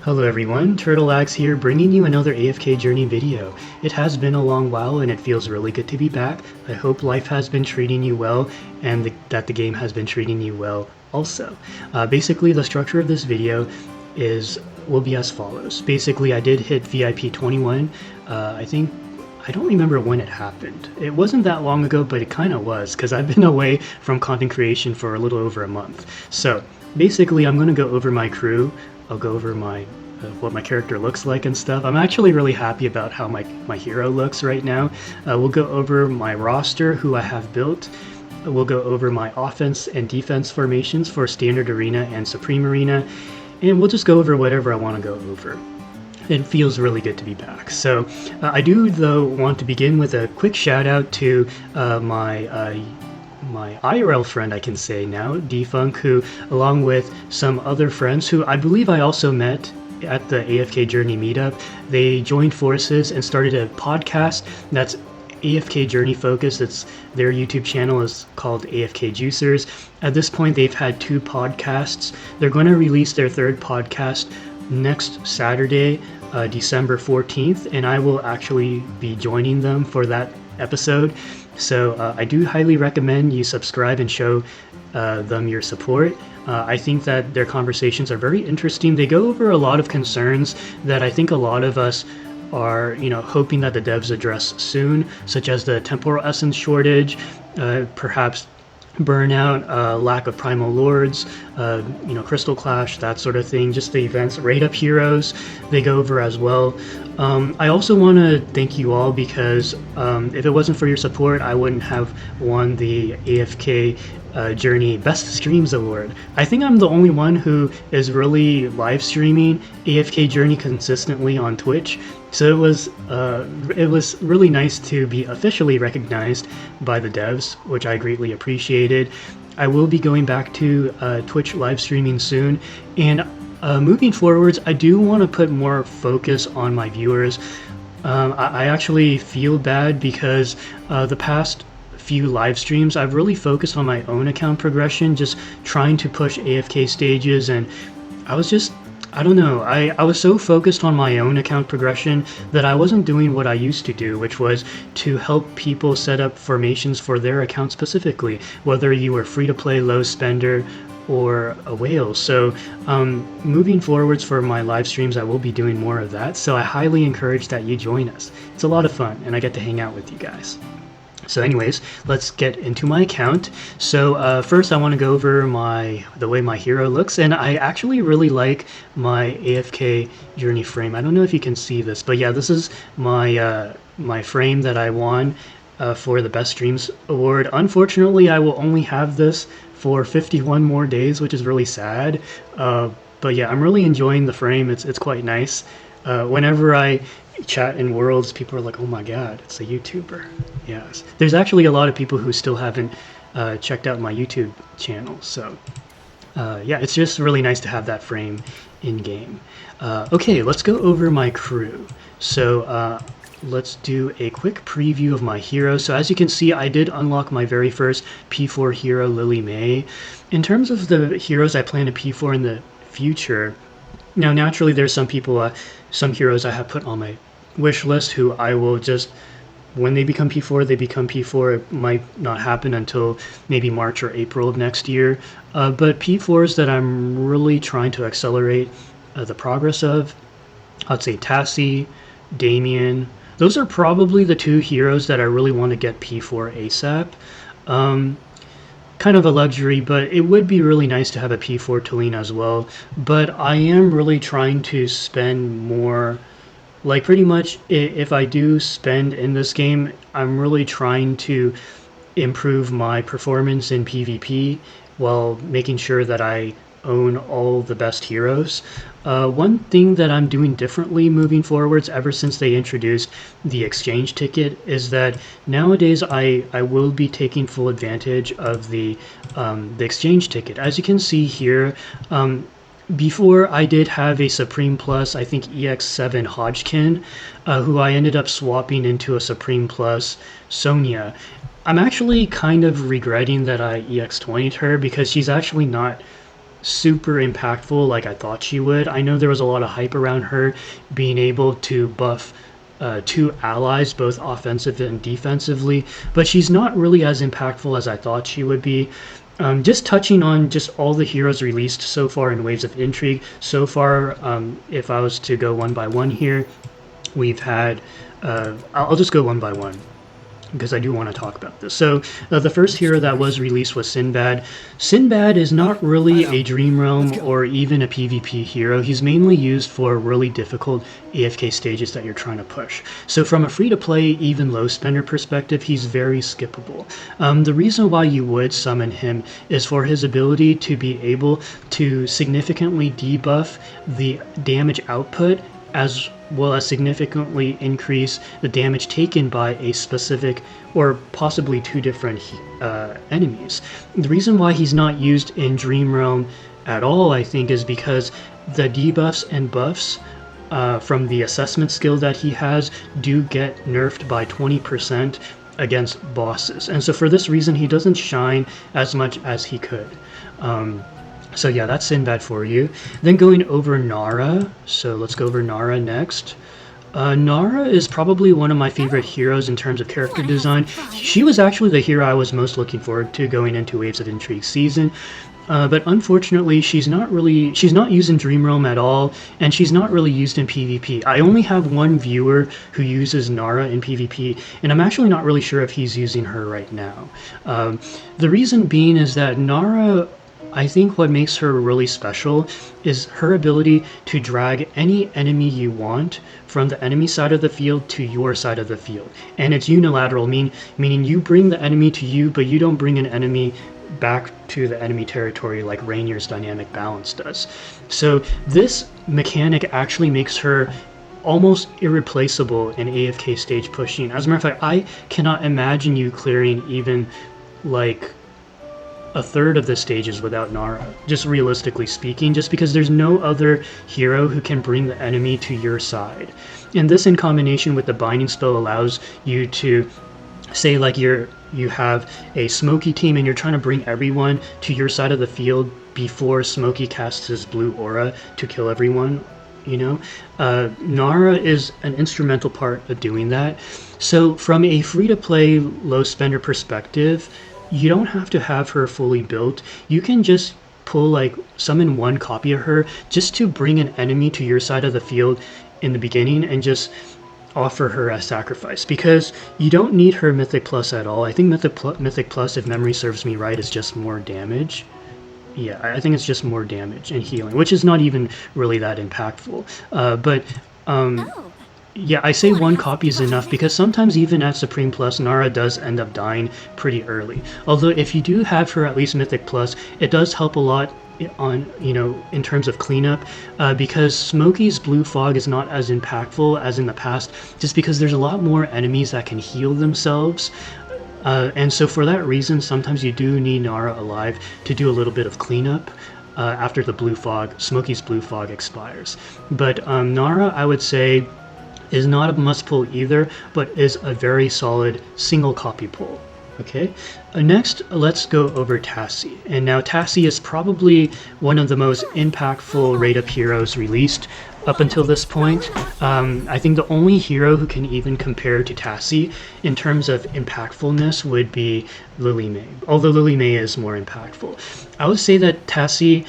Hello everyone, TurtleAxe here, bringing you another AFK Journey video. It has been a long while and it feels really good to be back. I hope life has been treating you well and that the game has been treating you well also. Basically, the structure of this video will be as follows. Basically, I did hit VIP 21. I don't remember when it happened. It wasn't that long ago, but it kind of was, because I've been away from content creation for a little over a month. So basically, I'm going to go over my crew. I'll go over what my character looks like and stuff. I'm actually really happy about how my hero looks right now. We'll go over my roster, who I have built. We'll go over my offense and defense formations for Standard Arena and Supreme Arena. And we'll just go over whatever I want to go over. It feels really good to be back. So I do, though, want to begin with a quick shout out to my IRL friend, I can say now, Defunk, who, along with some other friends who I believe I also met at the AFK Journey meetup, they joined forces and started a podcast that's AFK Journey focused. Their YouTube channel is called AFK Juicers. At this point, they've had 2 podcasts. They're going to release their 3rd podcast next Saturday, December 14th, and I will actually be joining them for that episode. So I do highly recommend you subscribe and show them your support. I think that their conversations are very interesting. They go over a lot of concerns that I think a lot of us are, hoping that the devs address soon, such as the temporal essence shortage, perhaps burnout, lack of primal lords, crystal clash, that sort of thing. Just the events, rate up heroes, they go over as well. I also want to thank you all, because if it wasn't for your support, I wouldn't have won the AFK Journey Best Streams Award. I think I'm the only one who is really live streaming AFK Journey consistently on Twitch. So it was really nice to be officially recognized by the devs, which I greatly appreciated. I will be going back to Twitch live streaming soon, and moving forwards, I do want to put more focus on my viewers. I actually feel bad because the past few live streams I've really focused on my own account progression, just trying to push AFK stages, and I was so focused on my own account progression that I wasn't doing what I used to do, which was to help people set up formations for their account specifically, whether you were free to play, low spender, or a whale. So moving forwards for my live streams, I will be doing more of that. So I highly encourage that you join us. It's a lot of fun, and I get to hang out with you guys. So anyways, let's get into my account. So first I want to go over the way my hero looks, and I actually really like my AFK Journey frame. I don't know if you can see this, but yeah, this is my frame that I won for the Best Streams Award. Unfortunately, I will only have this for 51 more days, which is really sad. But yeah, I'm really enjoying the frame. It's quite nice. Whenever I chat in Worlds, people are like, oh my god, it's a YouTuber. Yes, there's actually a lot of people who still haven't checked out my YouTube channel, so yeah, it's just really nice to have that frame in game. Okay, let's go over my crew. So let's do a quick preview of my hero. So as you can see, I did unlock my very first P4 hero, Lily May. In terms of the heroes I plan to P4 in the future, now naturally there's some people, some heroes I have put on my wish list who I will just, when they become P4, they become P4. It might not happen until maybe March or April of next year. But P4s that I'm really trying to accelerate the progress of, I'd say Tasi, Damien. Those are probably the 2 heroes that I really want to get P4 ASAP. Kind of a luxury, but it would be really nice to have a P4 Talene as well. But I am really trying to spend more, like pretty much if I do spend in this game, I'm really trying to improve my performance in PvP while making sure that I own all the best heroes. One thing that I'm doing differently moving forwards ever since they introduced the exchange ticket is that nowadays I will be taking full advantage of the exchange ticket. As you can see here, before I did have a Supreme Plus, I think EX7 Hodgkin, who I ended up swapping into a Supreme Plus Sonja. I'm actually kind of regretting that I EX20'd her, because she's actually not super impactful like I thought she would. I know there was a lot of hype around her being able to buff two allies, both offensively and defensively, but she's not really as impactful as I thought she would be. Just touching on just all the heroes released so far in Waves of Intrigue. So far, if I was to go one by one here, we've had, I'll just go one by one, because I do want to talk about this. So the first hero that was released was Sinbad. Sinbad is not really a Dream Realm or even a PvP hero. He's mainly used for really difficult AFK stages that you're trying to push. So from a free-to-play, even low spender perspective, he's very skippable. The reason why you would summon him is for his ability to be able to significantly debuff the damage output, as well as significantly increase the damage taken by a specific or possibly two different enemies. The reason why he's not used in Dream Realm at all, I think, is because the debuffs and buffs from the assessment skill that he has do get nerfed by 20% against bosses. And so for this reason, he doesn't shine as much as he could. So yeah, that's Sinbad for you. Then going over Nara. So let's go over Nara next. Nara is probably one of my favorite heroes in terms of character design. She was actually the hero I was most looking forward to going into Waves of Intrigue season. But unfortunately, she's not used in Dream Realm at all, and she's not really used in PvP. I only have one viewer who uses Nara in PvP, and I'm actually not really sure if he's using her right now. The reason being is that Nara, I think what makes her really special is her ability to drag any enemy you want from the enemy side of the field to your side of the field. And it's unilateral, meaning you bring the enemy to you, but you don't bring an enemy back to the enemy territory like Rainier's dynamic balance does. So this mechanic actually makes her almost irreplaceable in AFK stage pushing. As a matter of fact, I cannot imagine you clearing even like a third of the stages without Nara, just realistically speaking, just because there's no other hero who can bring the enemy to your side. And this, in combination with the binding spell, allows you to say like you have a Smokey team and you're trying to bring everyone to your side of the field before Smokey casts his blue aura to kill everyone. Nara is an instrumental part of doing that. So from a free-to-play low spender perspective, you don't have to have her fully built. You can just summon one copy of her just to bring an enemy to your side of the field in the beginning and just offer her as sacrifice, because you don't need her Mythic Plus at all. I think Mythic Plus, if memory serves me right, is just more damage. Yeah, I think it's just more damage and healing, which is not even really that impactful. Yeah, I say one copy is enough because sometimes even at Supreme Plus, Nara does end up dying pretty early. Although if you do have her at least Mythic Plus, it does help a lot on, in terms of cleanup, because Smokey's Blue Fog is not as impactful as in the past, just because there's a lot more enemies that can heal themselves. And so for that reason, sometimes you do need Nara alive to do a little bit of cleanup after the Smokey's Blue Fog expires. But Nara, I would say, is not a must pull either, but is a very solid single copy pull. Okay, next let's go over Tasi. And now Tasi is probably one of the most impactful rate up heroes released up until this point. I think the only hero who can even compare to Tasi in terms of impactfulness would be Lily May, although Lily May is more impactful. I would say that Tasi,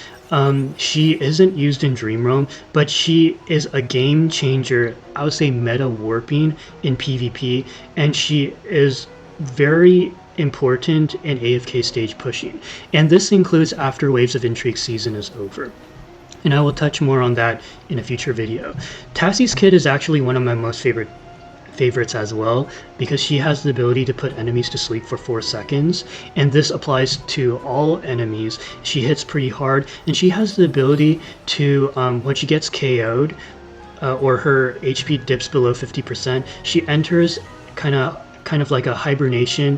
she isn't used in Dream Realm, but she is a game changer, I would say meta warping in PvP, and she is very important in AFK stage pushing. And this includes after Waves of Intrigue season is over. And I will touch more on that in a future video. Tasi's kit is actually one of my most favorites as well, because she has the ability to put enemies to sleep for 4 seconds, and this applies to all enemies. She hits pretty hard, and she has the ability to, when she gets KO'd, or her HP dips below 50%, she enters kind of like a hibernation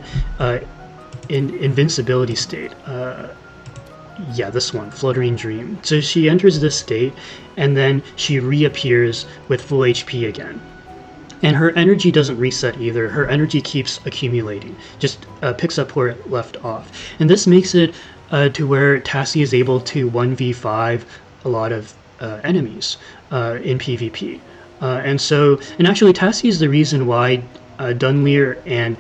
in invincibility state. Yeah, this one, Fluttering Dream. So she enters this state, and then she reappears with full HP again. And her energy doesn't reset either. Her energy keeps accumulating, just picks up where it left off. And this makes it to where Tasi is able to 1v5 a lot of enemies in PvP. And actually Tasi is the reason why Dunlingr and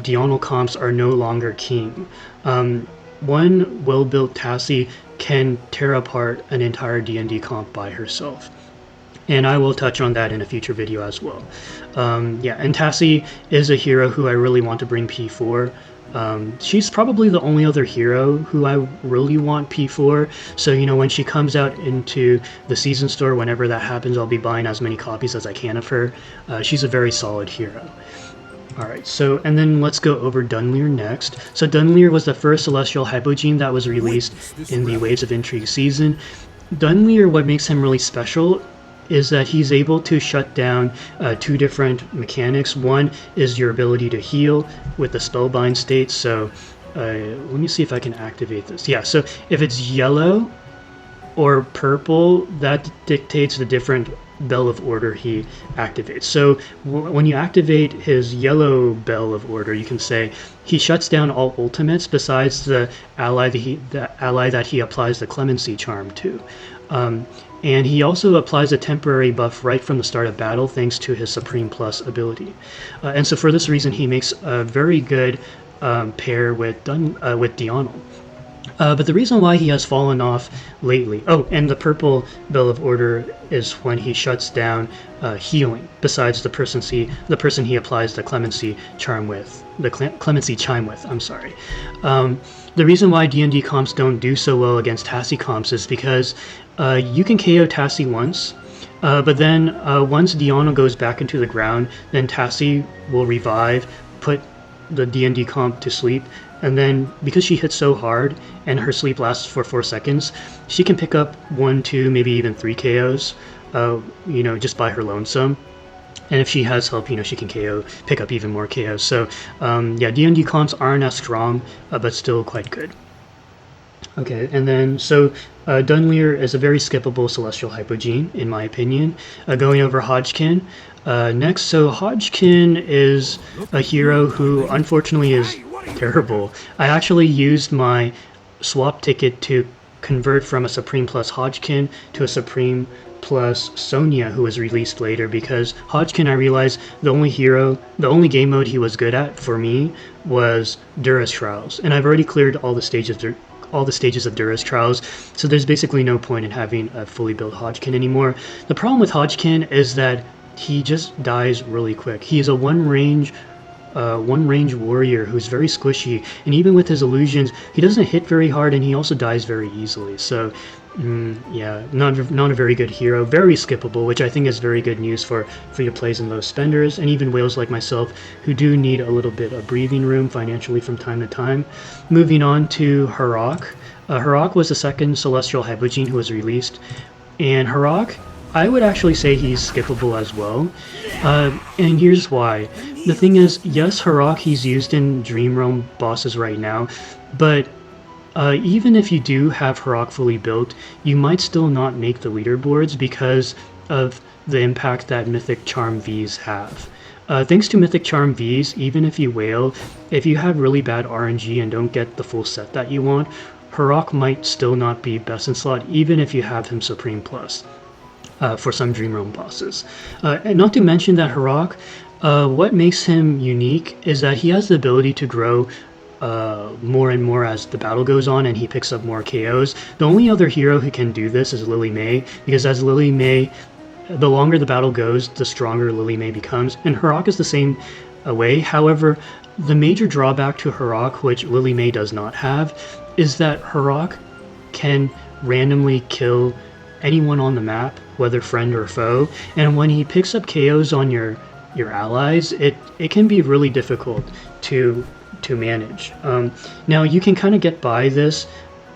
Diurnal comps are no longer king. One well-built Tasi can tear apart an entire D&D comp by herself. And I will touch on that in a future video as well. Yeah, and Tasi is a hero who I really want to bring P4. She's probably the only other hero who I really want P4, so you know, when she comes out into the season store, whenever that happens, I'll be buying as many copies as I can of her. She's a very solid hero. Alright, so, and then let's go over Dunlingr next. So Dunlingr was the first Celestial Hypogene that was released in the Waves of Intrigue season. Dunlingr, what makes him really special is that he's able to shut down two different mechanics. One is your ability to heal with the Spellbind state, so let me see if I can activate this. Yeah, so if it's yellow or purple, that dictates the different Bell of Order he activates. So when you activate his yellow Bell of Order, you can say he shuts down all ultimates besides the ally that he applies the Clemency Charm to. And he also applies a temporary buff right from the start of battle thanks to his Supreme Plus ability. And so for this reason, he makes a very good pair with Diurnal. But the reason why he has fallen off lately... Oh, and the purple Bell of Order is when he shuts down healing, besides the person he applies the Clemency Charm with. The Clemency Chime with, I'm sorry. The reason why D&D comps don't do so well against Tasi comps is because you can KO Tasi once, but then once Diurnal goes back into the ground, then Tasi will revive, put the D&D comp to sleep, and then because she hits so hard and her sleep lasts for 4 seconds, she can pick up 1, 2, maybe even 3 KOs, you know, just by her lonesome. And if she has help, you know, she can pick up even more KOs. So yeah, D&D comps aren't as strong, but still quite good. Okay, and then so Dunlingr is a very skippable Celestial Hypogene, in my opinion. Going over Hodgkin next. So Hodgkin is a hero who unfortunately is terrible. I actually used my swap ticket to convert from a Supreme Plus Hodgkin to a Supreme Plus Sonja, who was released later, because Hodgkin, I realized the only game mode he was good at for me was Duress Trials, and I've already cleared all the stages of Duress Trials, so there's basically no point in having a fully built Hodgkin anymore. The problem with Hodgkin is that he just dies really quick. He is a one range warrior who's very squishy, and even with his illusions, he doesn't hit very hard, and he also dies very easily. So yeah, not a very good hero, very skippable, which I think is very good news for free to plays and low spenders, and even whales like myself who do need a little bit of breathing room financially from time to time. Moving on to Harak. Harak was the second Celestial Hypogene who was released, and Harak, I would actually say he's skippable as well, and here's why. The thing is, yes, Harak, he's used in Dream Realm bosses right now, but even if you do have Harak fully built, you might still not make the leaderboards because of the impact that Mythic Charm Vs have. Thanks to Mythic Charm Vs, even if you whale, if you have really bad RNG and don't get the full set that you want, Harak might still not be best in slot, even if you have him Supreme Plus for some Dream Realm bosses. And not to mention that Harak, what makes him unique is that he has the ability to grow more and more as the battle goes on, and he picks up more KOs. The only other hero who can do this is Lily May, because as Lily May, the longer the battle goes, the stronger Lily May becomes, and Harak is the same way. However, the major drawback to Harak, which Lily May does not have, is that Harak can randomly kill anyone on the map, whether friend or foe, and when he picks up KOs on your allies, it can be really difficult to manage. Now you can kind of get by this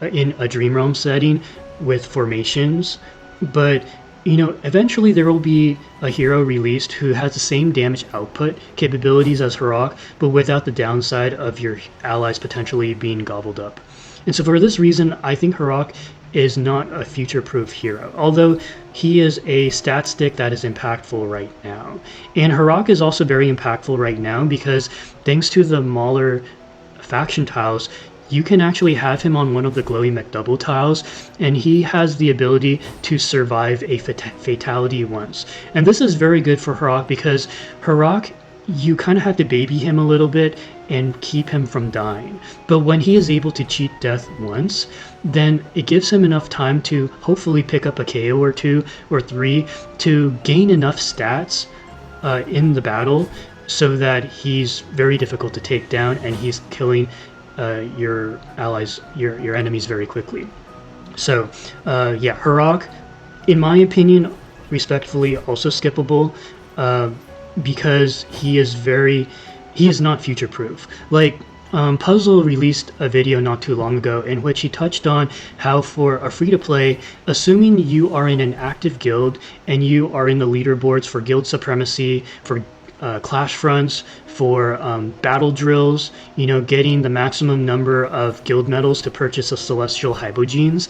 in a Dream Realm setting with formations, but you know, eventually there will be a hero released who has the same damage output capabilities as Harak, but without the downside of your allies potentially being gobbled up. And so for this reason, I think Harak is not a future-proof hero, although he is a stat stick that is impactful right now. And Harak is also very impactful right now because thanks to the Mauler faction tiles, you can actually have him on one of the glowy McDouble tiles, and he has the ability to survive a fatality once. And this is very good for Harak, because Harak, you kind of have to baby him a little bit and keep him from dying. But when he is able to cheat death once, then it gives him enough time to hopefully pick up a KO or 2 or 3 to gain enough stats in the battle so that he's very difficult to take down and he's killing your allies, your enemies very quickly. So yeah, Harak, in my opinion, respectfully, also skippable, because he is not future-proof. Like, Puzzle released a video not too long ago in which he touched on how for a free-to-play, assuming you are in an active guild and you are in the leaderboards for guild supremacy, for clash fronts, for battle drills, you know, getting the maximum number of guild medals to purchase a Celestial Hypogenes,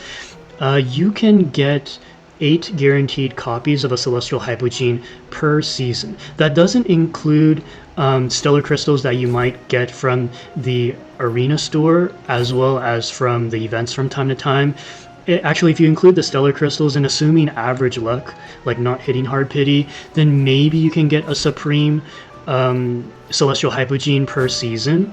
you can get 8 guaranteed copies of a Celestial Hypogene per season. That doesn't include stellar crystals that you might get from the arena store, as well as from the events from time to time. Actually, if you include the stellar crystals and assuming average luck, like not hitting hard pity, then maybe you can get a supreme Celestial Hypogene per season.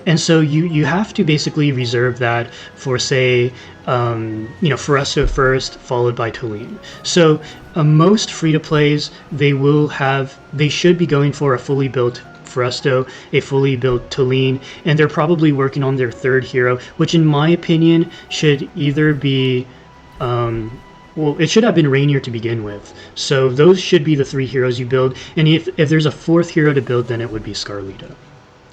And so you have to basically reserve that for, say, you know, Foresto first, followed by Talene. So most free-to-plays, they should be going for a fully built Foresto, a fully built Talene, and they're probably working on their third hero, which in my opinion should either be, well, it should have been Rainier to begin with. So those should be the 3 heroes you build, and if there's a 4th hero to build, then it would be Scarlita.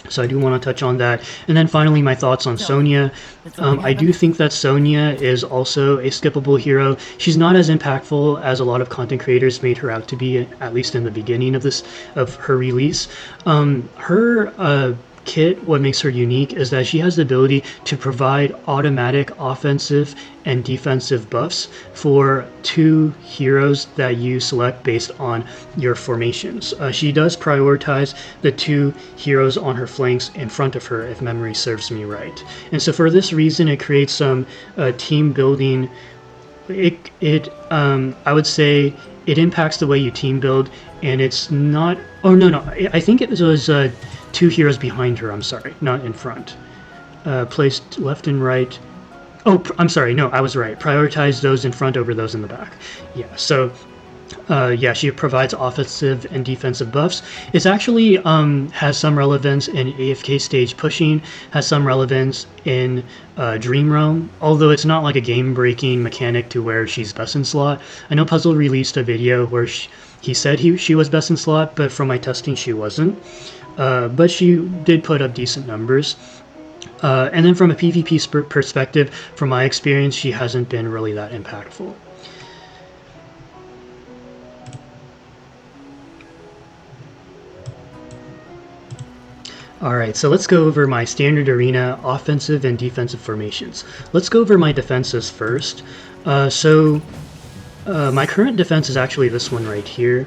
So I do want to touch on that. And then finally, my thoughts on Sonja. I do think that Sonja is also a skippable hero. She's not as impactful as a lot of content creators made her out to be, at least in the beginning of her release. Her kit, what makes her unique is that she has the ability to provide automatic offensive and defensive buffs for 2 heroes that you select based on your formations. She does prioritize the 2 heroes on her flanks in front of her, if memory serves me right. And so for this reason, it creates some team building. I would say it impacts the way you team build, and it's not, oh no, I think it was 2 heroes behind her, I'm sorry, not in front. Placed left and right. Oh, I'm sorry, no, I was right. Prioritize those in front over those in the back. Yeah, so yeah, she provides offensive and defensive buffs. It's actually has some relevance in AFK stage pushing, has some relevance in Dream Realm, although it's not like a game-breaking mechanic to where she's best in slot. I know Puzzle released a video where he said she was best in slot, but from my testing she wasn't. But she did put up decent numbers. And then from a PvP perspective, from my experience, she hasn't been really that impactful. Alright, so let's go over my standard arena offensive and defensive formations. Let's go over my defenses first. My current defense is actually this one right here.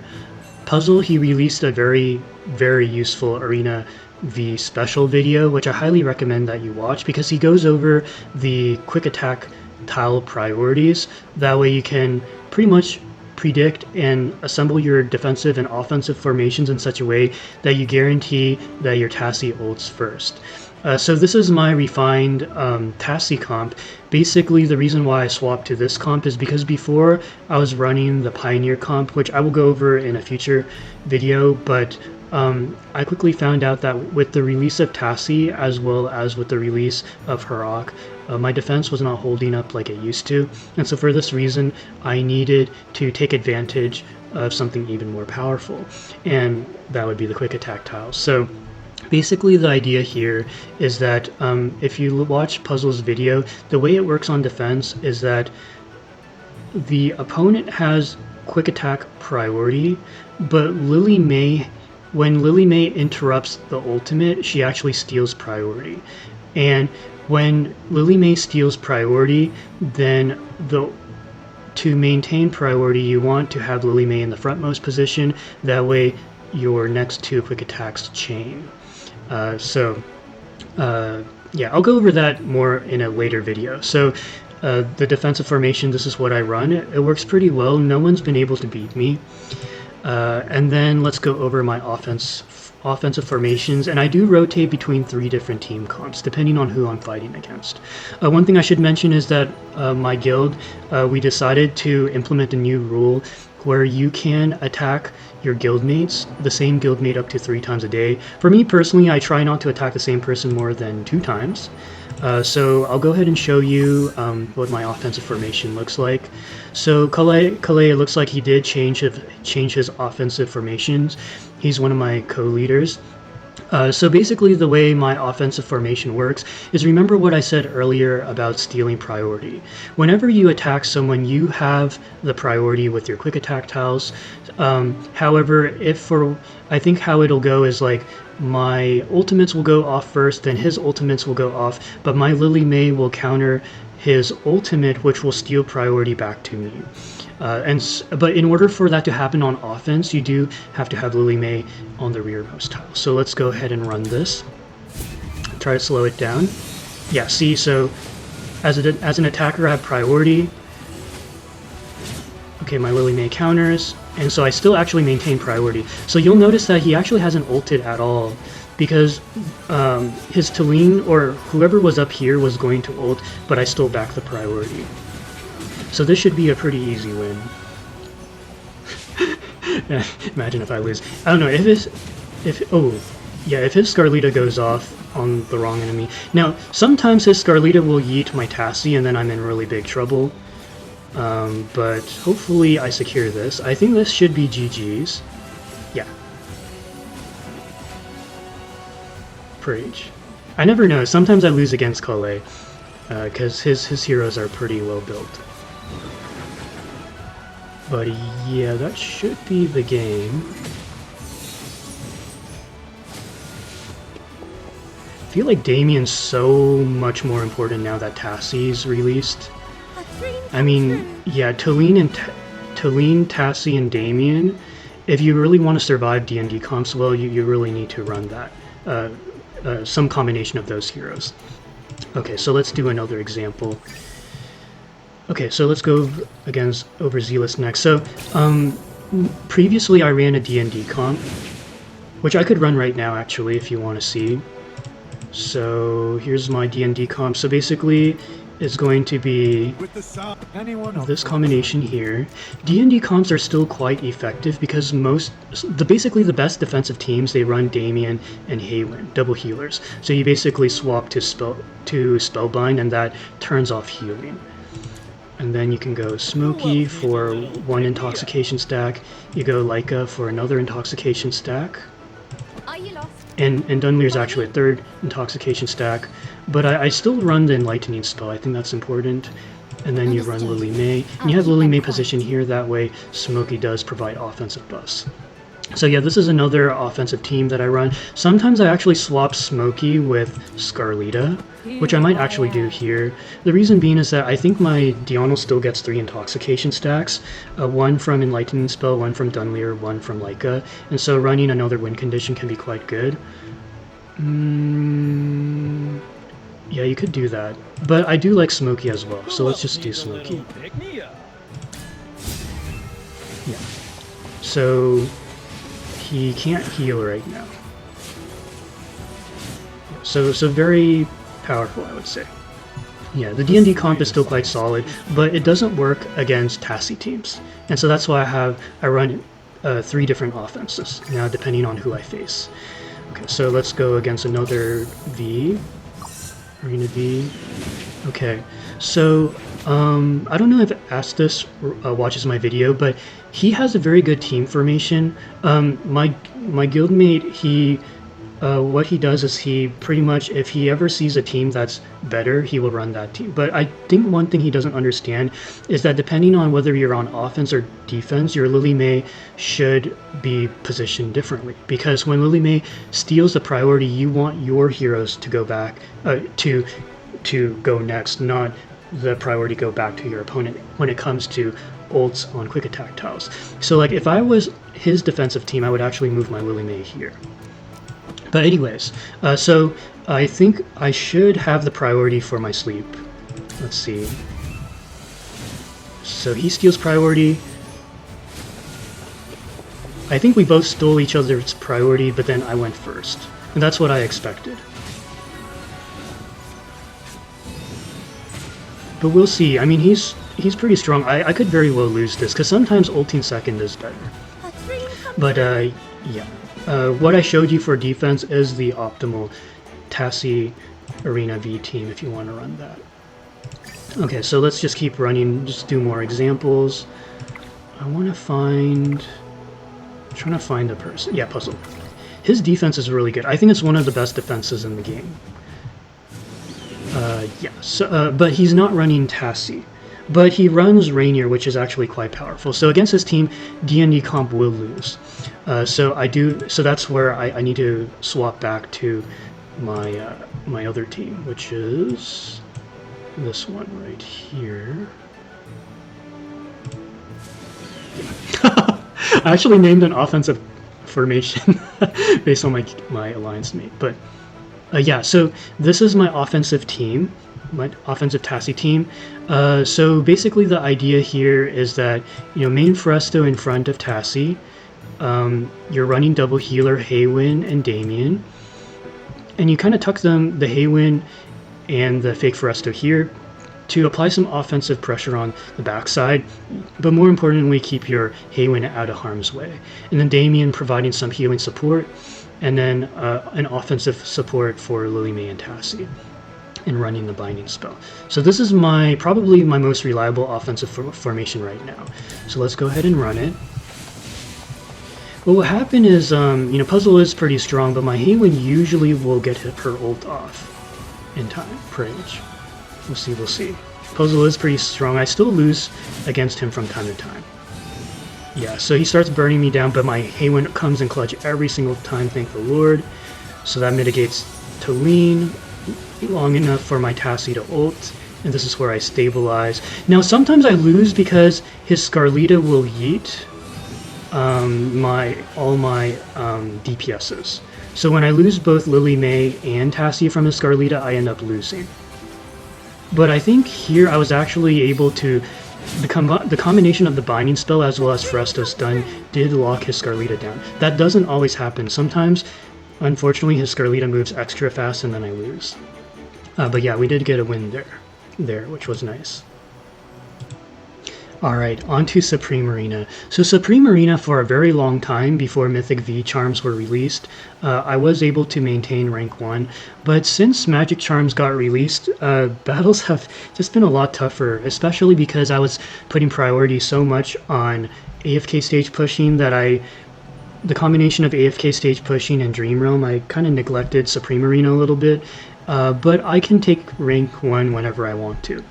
Puzzle, he released a very, very useful Arena V special video, which I highly recommend that you watch, because he goes over the quick attack tile priorities. That way you can pretty much predict and assemble your defensive and offensive formations in such a way that you guarantee that your Tasi ults first. So this is my refined Tasi comp. Basically, the reason why I swapped to this comp is because before I was running the Pioneer comp, which I will go over in a future video, but I quickly found out that with the release of Tasi, as well as with the release of Harak, my defense was not holding up like it used to, and so for this reason, I needed to take advantage of something even more powerful, and that would be the quick attack tiles. So basically the idea here is that if you watch Puzzle's video, the way it works on defense is that the opponent has quick attack priority, but when Lily May interrupts the ultimate, she actually steals priority. And when Lily May steals priority, then to maintain priority, you want to have Lily May in the frontmost position. That way your next 2 quick attacks chain. yeah, I'll go over that more in a later video. So the defensive formation, this is what I run. It works pretty well. No one's been able to beat me. And then let's go over my offensive formations, and I do rotate between 3 different team comps depending on who I'm fighting against. One thing I should mention is that my guild, we decided to implement a new rule where you can attack your guildmates, the same guildmate, up to 3 times a day. For me personally, I try not to attack the same person more than 2 times. So I'll go ahead and show you what my offensive formation looks like. So Khaleii, it looks like he did change his offensive formations. He's one of my co-leaders. So basically the way my offensive formation works is, remember what I said earlier about stealing priority. Whenever you attack someone, you have the priority with your quick attack tiles. However, I think how it'll go is like, my ultimates will go off first, then his ultimates will go off, but my Lily May will counter his ultimate, which will steal priority back to me. But in order for that to happen on offense, you do have to have Lily May on the rearmost tile. So let's go ahead and run this. Try to slow it down. Yeah, see, so as an attacker, I have priority. Okay, my Lily May counters, and so I still actually maintain priority. So you'll notice that he actually hasn't ulted at all, because his Talene, or whoever was up here, was going to ult, but I still back the priority. So this should be a pretty easy win. Imagine if I lose. I don't know, if his Scarlita goes off on the wrong enemy. Now, sometimes his Scarlita will yeet my Tasi, and then I'm in really big trouble. But hopefully I secure this. I think this should be GG's. Yeah. Prage. I never know. Sometimes I lose against Khaleii, because his heroes are pretty well built. But yeah, that should be the game. I feel like Damien's so much more important now that Tasi's released. I mean, yeah, Talene, Tasi, and Damien, if you really want to survive D&D comps well, you really need to run that. Some combination of those heroes. Okay, so let's do another example. Okay, so let's go against Overzealous next. So, previously I ran a D&D comp, which I could run right now actually if you want to see. So here's my D&D comp. So basically, it's going to be this combination here. D&D comps are still quite effective because basically the best defensive teams, they run Damien and Haywin, double healers. So you basically swap to Spellbind, and that turns off healing. And then you can go Smokey for 1 intoxication stack. You go Leica for another intoxication stack. And Dunlingr's actually a 3rd intoxication stack. But I still run the enlightening spell. I think that's important. And then you run Lily May. And you have Lily May position here. That way Smokey does provide offensive buffs. So yeah, this is another offensive team that I run. Sometimes I actually swap Smokey with Scarlita, which I might actually do here. The reason being is that I think my Diana still gets 3 intoxication stacks. 1 from Enlightening Spell, 1 from Dunlingr, 1 from Leica. And so running another win condition can be quite good. Yeah, you could do that. But I do like Smokey as well, so let's just do Smokey. Yeah. So he can't heal right now. So very powerful, I would say. Yeah, the D&D comp is still quite solid, but it doesn't work against Tasi teams. And so that's why I run 3 different offenses, now depending on who I face. Okay, so let's go against another V. Arena V. Okay, so I don't know if Aesthas watches my video, but he has a very good team formation. My guildmate, what he does is he pretty much, if he ever sees a team that's better, he will run that team. But I think one thing he doesn't understand is that depending on whether you're on offense or defense, your Lily May should be positioned differently. Because when Lily May steals the priority, you want your heroes to go back, to go next, not the priority go back to your opponent when it comes to ults on quick attack tiles. So like if I was his defensive team, I would actually move my Lily May here. But anyways, so I think I should have the priority for my sleep. Let's see. So he steals priority. I think we both stole each other's priority, but then I went first. And that's what I expected. But we'll see. I mean, he's pretty strong. I could very well lose this, because sometimes ulting second is better. But, yeah. What I showed you for defense is the optimal Tasi Arena V team, if you want to run that. Okay, so let's just keep running, just do more examples. I want to find... I'm trying to find a person. Yeah, Puzzle. His defense is really good. I think it's one of the best defenses in the game. Yeah, so, but he's not running Tasi. But he runs Rainier, which is actually quite powerful. So against his team, D&D comp will lose. So that's where I need to swap back to my my other team, which is this one right here. I actually named an offensive formation based on my alliance mate. But yeah, so this is my offensive team, my offensive Tasi team. So basically the idea here is that, main Fresto in front of Tasi, you're running double healer Haywin and Damien, and you kind of tuck the Haywin and the fake Fresto here to apply some offensive pressure on the backside, but more importantly, keep your Haywin out of harm's way. And then Damien providing some healing support, and then an offensive support for Lily May and Tasi, and running the binding spell. So this is probably my most reliable offensive formation right now. So let's go ahead and run it. Well, what happened is, Puzzle is pretty strong, but my Haywin usually will get her ult off in time, pretty much. We'll see. Puzzle is pretty strong. I still lose against him from time to time. Yeah, so he starts burning me down, but my Haywin comes in clutch every single time, thank the Lord. So that mitigates Talene long enough for my Tasi to ult, and this is where I stabilize. Now, sometimes I lose because his Scarlita will yeet all my DPSs. So when I lose both Lily May and Tasi from his Scarlita, I end up losing. But I think here I was actually able to... The combination of the binding spell as well as Fresto's stun did lock his Scarlita down. That doesn't always happen. Sometimes, unfortunately, his Scarlita moves extra fast and then I lose. But yeah, we did get a win there, which was nice. Alright, on to Supreme Arena. So Supreme Arena, for a very long time before Mythic V charms were released, I was able to maintain rank 1, but since Magic Charms got released, battles have just been a lot tougher, especially because I was putting priority so much on AFK stage pushing that the combination of AFK stage pushing and Dream Realm, I kind of neglected Supreme Arena a little bit, but I can take rank 1 whenever I want to.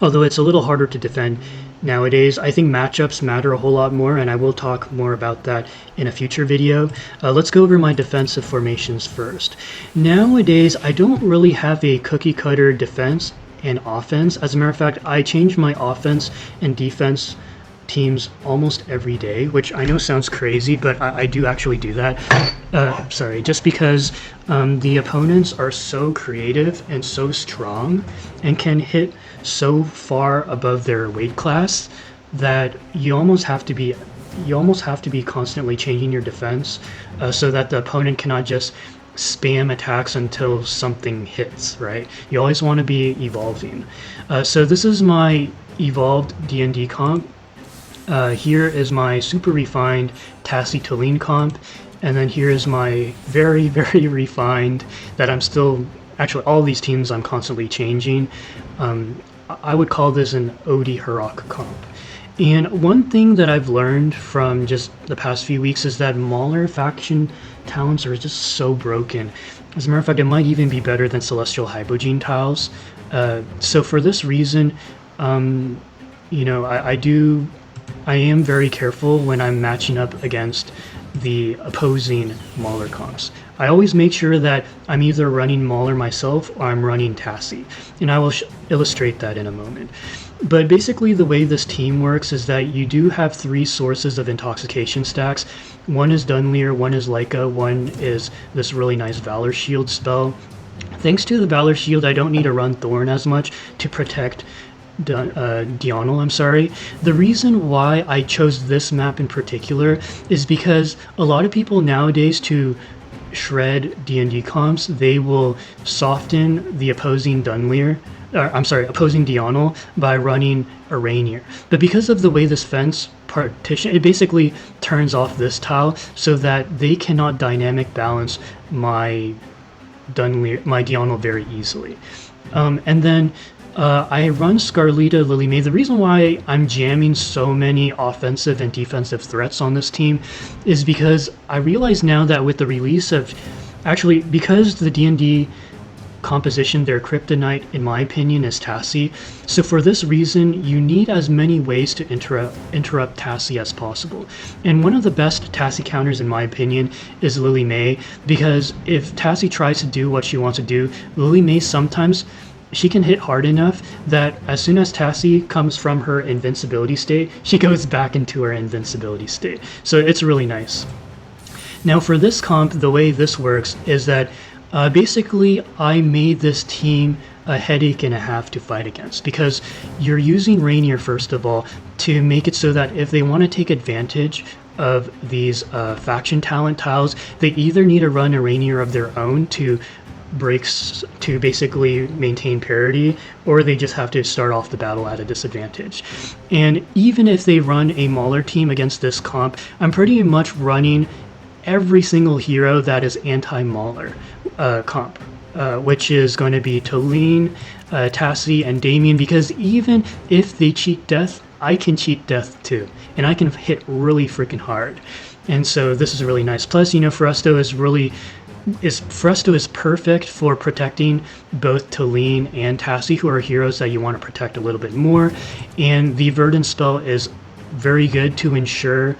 Although it's a little harder to defend nowadays. I think matchups matter a whole lot more, and I will talk more about that in a future video. Let's go over my defensive formations first. Nowadays, I don't really have a cookie cutter defense and offense. As a matter of fact, I change my offense and defense teams almost every day, which I know sounds crazy, but I do actually do that. Sorry, just because the opponents are so creative and so strong and can hit so far above their weight class that you almost have to be constantly changing your defense so that the opponent cannot just spam attacks until something hits, right? You always want to be evolving. So this is my evolved D&D comp. Here is my super refined Tasi Talene comp, and then here is my very, very refined that I'm still... Actually, all these teams I'm constantly changing. I would call this an OD Harak comp. And one thing that I've learned from just the past few weeks is that Mauler faction talents are just so broken. As a matter of fact, it might even be better than Celestial Hypogene tiles. So for this reason, I am very careful when I'm matching up against the opposing Mauler comps. I always make sure that I'm either running Mauler myself or I'm running Tasi, and I will illustrate that in a moment. But basically the way this team works is that you do have 3 sources of intoxication stacks. One is Dunlingr, one is Leica, one is this really nice Valor Shield spell. Thanks to the Valor Shield, I don't need to run Thorn as much to protect Diurnal, I'm sorry. The reason why I chose this map in particular is because a lot of people nowadays, to shred D&D comps, they will soften the opposing opposing Diurnal by running a Rainier. But because of the way this fence partition, it basically turns off this tile so that they cannot dynamic balance my Diurnal very easily. And then I run Scarlita Lily May. The reason why I'm jamming so many offensive and defensive threats on this team is because I realize now that with the release of, actually, because the D&D composition, their kryptonite, in my opinion, is Tasi. So for this reason, you need as many ways to interrupt Tasi as possible. And one of the best Tasi counters, in my opinion, is Lily May, because if Tasi tries to do what she wants to do, Lily May sometimes, she can hit hard enough that as soon as Tasi comes from her invincibility state, she goes back into her invincibility state. So it's really nice. Now for this comp, the way this works is that basically I made this team a headache and a half to fight against, because you're using Rainier first of all to make it so that if they want to take advantage of these faction talent tiles, they either need to run a Rainier of their own to breaks to basically maintain parity, or they just have to start off the battle at a disadvantage. And even if they run a Mauler team against this comp, I'm pretty much running every single hero that is anti-Mauler comp, which is going to be Talene, Tasi, and Damien, because even if they cheat death, I can cheat death too, and I can hit really freaking hard. And so this is really nice. Plus, you know, Frusto is perfect for protecting both Talene and Tasi, who are heroes that you want to protect a little bit more. And the Verdant spell is very good to ensure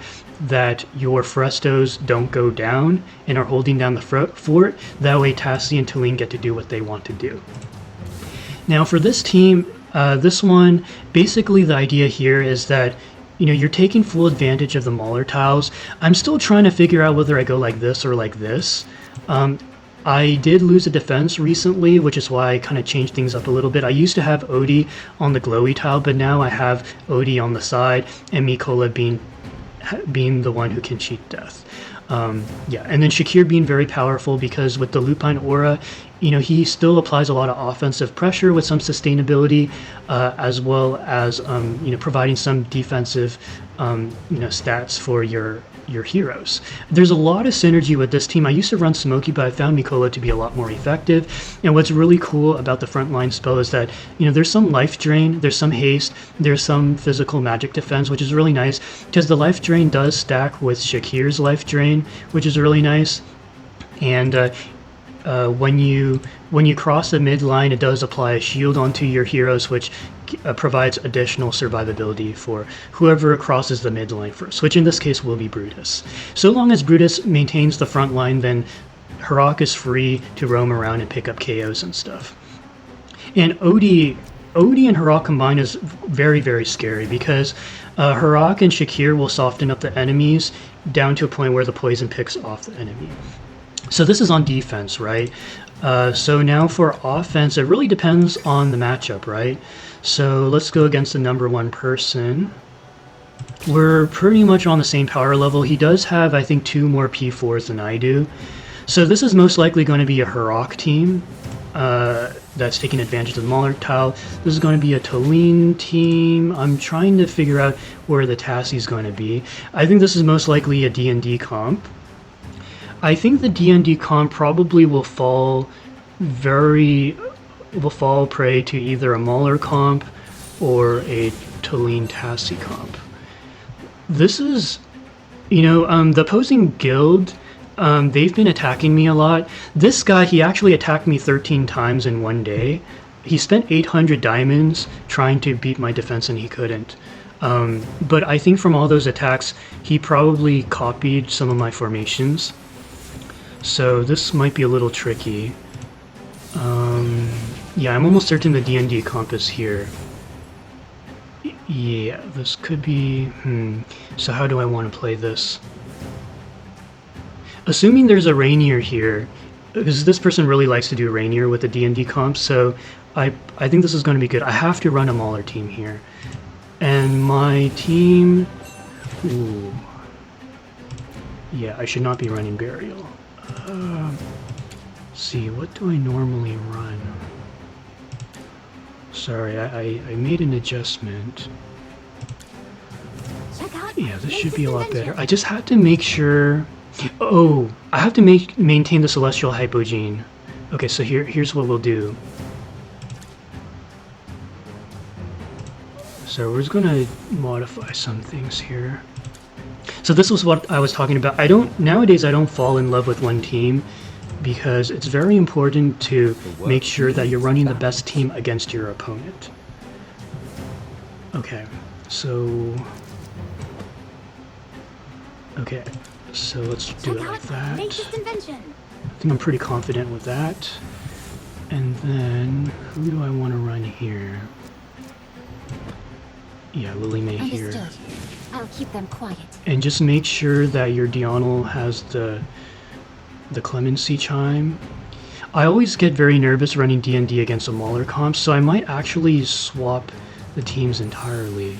that your Frestos don't go down and are holding down the fort. That way Tasi and Talene get to do what they want to do. Now for this team, this one, basically the idea here is that, you know, you're taking full advantage of the Mauler tiles. I'm still trying to figure out whether I go like this or like this. I did lose a defense recently, which is why I kind of changed things up a little bit. I used to have Odie on the glowy tile, but now I have Odie on the side and Mikola being the one who can cheat death. Yeah, and then Shakir being very powerful because with the Lupine Aura, you know, he still applies a lot of offensive pressure with some sustainability, as well as you know, providing some defensive you know, stats for your heroes. There's a lot of synergy with this team. I used to run Smokey, but I found Mikola to be a lot more effective. And what's really cool about the frontline spell is that, you know, there's some life drain, there's some haste, there's some physical magic defense, which is really nice because the life drain does stack with Shakir's life drain, which is really nice. And when you cross the midline, it does apply a shield onto your heroes, which provides additional survivability for whoever crosses the midline first, which in this case will be Brutus. So long as Brutus maintains the front line, then Harak is free to roam around and pick up KOs and stuff. And Odie and Harak combined is very, very scary because Harak and Shakir will soften up the enemies down to a point where the poison picks off the enemy. So this is on defense, right? So now for offense, it really depends on the matchup, right? So let's go against the number 1 person. We're pretty much on the same power level. He does have, I think, 2 more P4s than I do. So this is most likely going to be a Harak team that's taking advantage of the Mauler tile. This is going to be a Talene team. I'm trying to figure out where the Tasi is going to be. I think this is most likely a D&D comp. I think the D&D comp probably will fall prey to either a Mauler comp or a Talene Tasi comp. This is, you know, the opposing guild, they've been attacking me a lot. This guy, he actually attacked me 13 times in one day. He spent 800 diamonds trying to beat my defense and he couldn't. But I think from all those attacks, he probably copied some of my formations. So this might be a little tricky. Yeah, I'm almost certain the D&D comp is here. Yeah, this could be... So how do I want to play this? Assuming there's a Rainier here, because this person really likes to do Rainier with the D&D comp, so I think this is going to be good. I have to run a Mauler team here. And my team... Ooh. Yeah, I should not be running Burial. See, what do I normally run? Sorry, I made an adjustment. Yeah, this should be a lot better. I just had to make sure... Oh, I have to maintain the Celestial Hypogene. Okay, so here's what we'll do. So we're just gonna modify some things here. So this was what I was talking about. Nowadays I don't fall in love with one team because it's very important to make sure that you're running the best team against your opponent. Okay, so let's do it like that. I think I'm pretty confident with that. And then who do I want to run here? Yeah, Lily May here. I'll keep them quiet. And just make sure that your Dionnal has the Clemency Chime. I always get very nervous running D&D against a Mauler comp, so I might actually swap the teams entirely.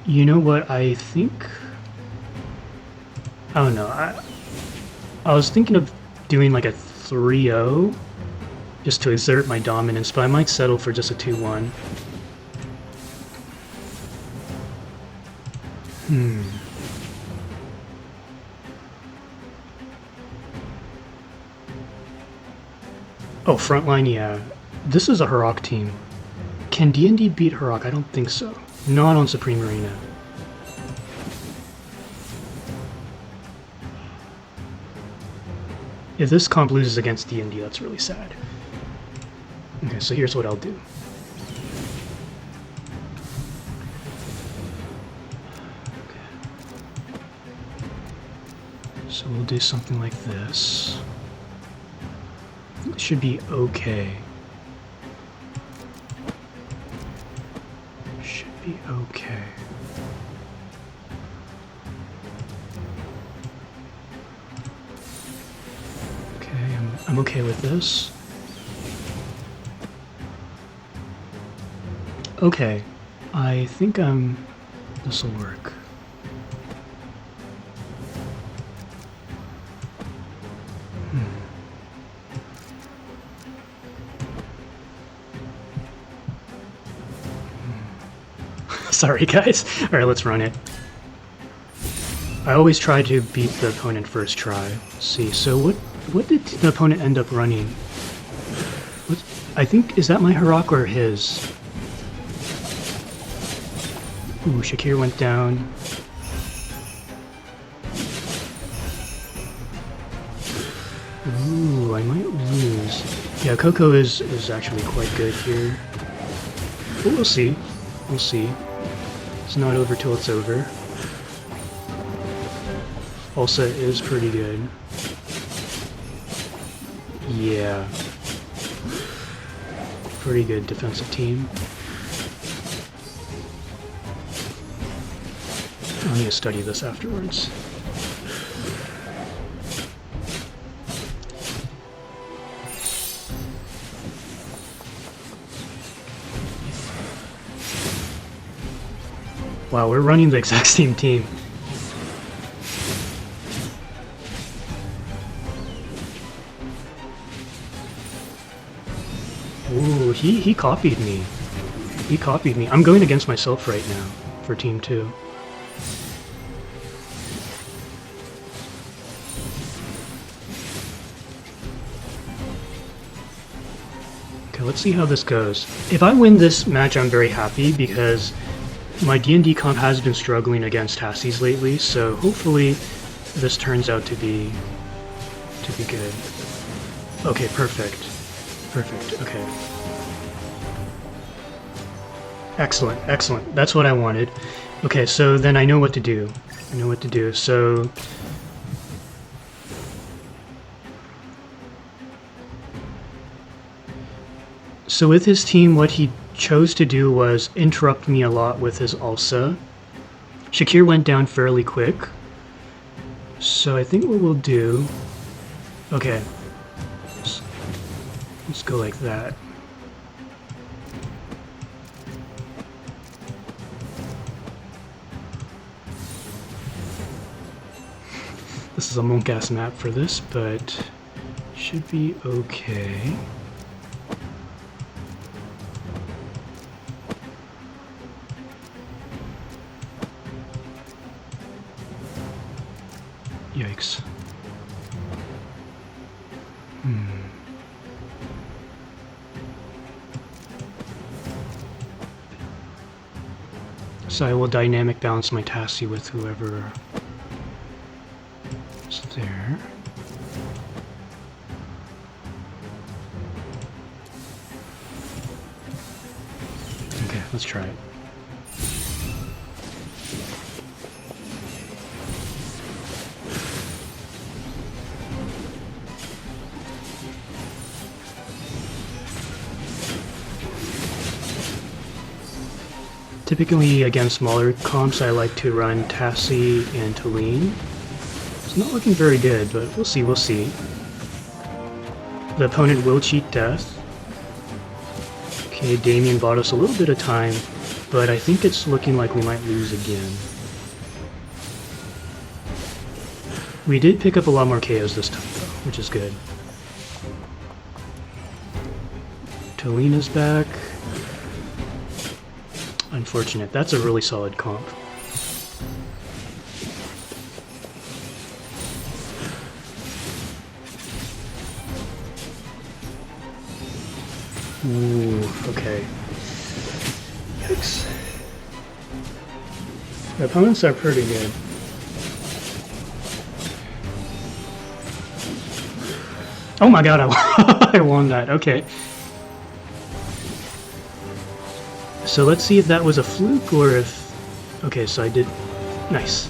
You know what, I think... I don't know, I was thinking of doing like a 3-0 just to exert my dominance, but I might settle for just a 2-1. Oh, frontline, yeah. This is a Harak team. Can D&D beat Harak? I don't think so. Not on Supreme Arena. If this comp loses against D&D, that's really sad. Okay, so here's what I'll do. Okay. So we'll do something like this. It should be okay. Should be okay. I'm okay with this. Okay, I think this will work. Sorry guys. Alright, let's run it. I always try to beat the opponent first try. Let's see, so what did the opponent end up running? I think, is that my Harak or his? Ooh, Shakir went down. Ooh, I might lose. Yeah, Coco is actually quite good here. But we'll see. We'll see. It's not over till it's over. Ulsa is pretty good. Yeah. Pretty good defensive team. I'll need to study this afterwards. Wow, we're running the exact same team. Ooh, he copied me. He copied me. I'm going against myself right now for Team 2. Okay, let's see how this goes. If I win this match, I'm very happy because my D&D comp has been struggling against Tasis lately, so hopefully this turns out to be good. Okay, perfect. Perfect, okay. Excellent, excellent. That's what I wanted. Okay, so then I know what to do. I know what to do. So So with his team, what he chose to do was interrupt me a lot with his Ulsa. Shakir went down fairly quick. So I think what we'll do... Okay. Let's go like that. This is a monk-ass map for this, but should be okay. Yikes. So I will dynamic balance my Tasi with whoever is there. Okay, let's try it. Typically against smaller comps I like to run Tasi and Talene. It's not looking very good, but we'll see, we'll see. The opponent will cheat death. Okay, Damien bought us a little bit of time, but I think it's looking like we might lose again. We did pick up a lot more KOs this time though, which is good. Talena's back. Unfortunate. That's a really solid comp. Ooh, okay. Yikes. The opponents are pretty good. Oh my god, I won that. Okay. So let's see if that was a fluke or if... Okay, so I did... Nice.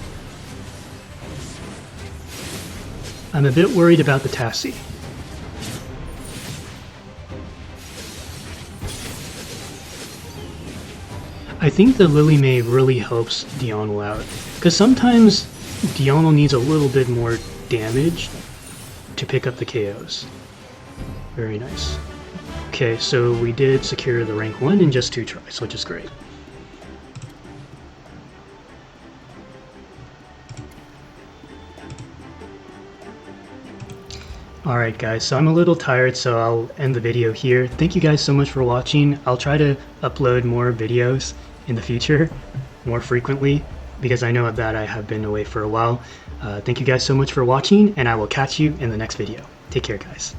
I'm a bit worried about the Tasi. I think the Lily May really helps Dionnel out, because sometimes Dionnel needs a little bit more damage to pick up the KOs. Very nice. Okay, so we did secure the rank 1 in just 2 tries, which is great. Alright guys, so I'm a little tired, so I'll end the video here. Thank you guys so much for watching. I'll try to upload more videos in the future, more frequently, because I know that I have been away for a while. Thank you guys so much for watching, and I will catch you in the next video. Take care, guys.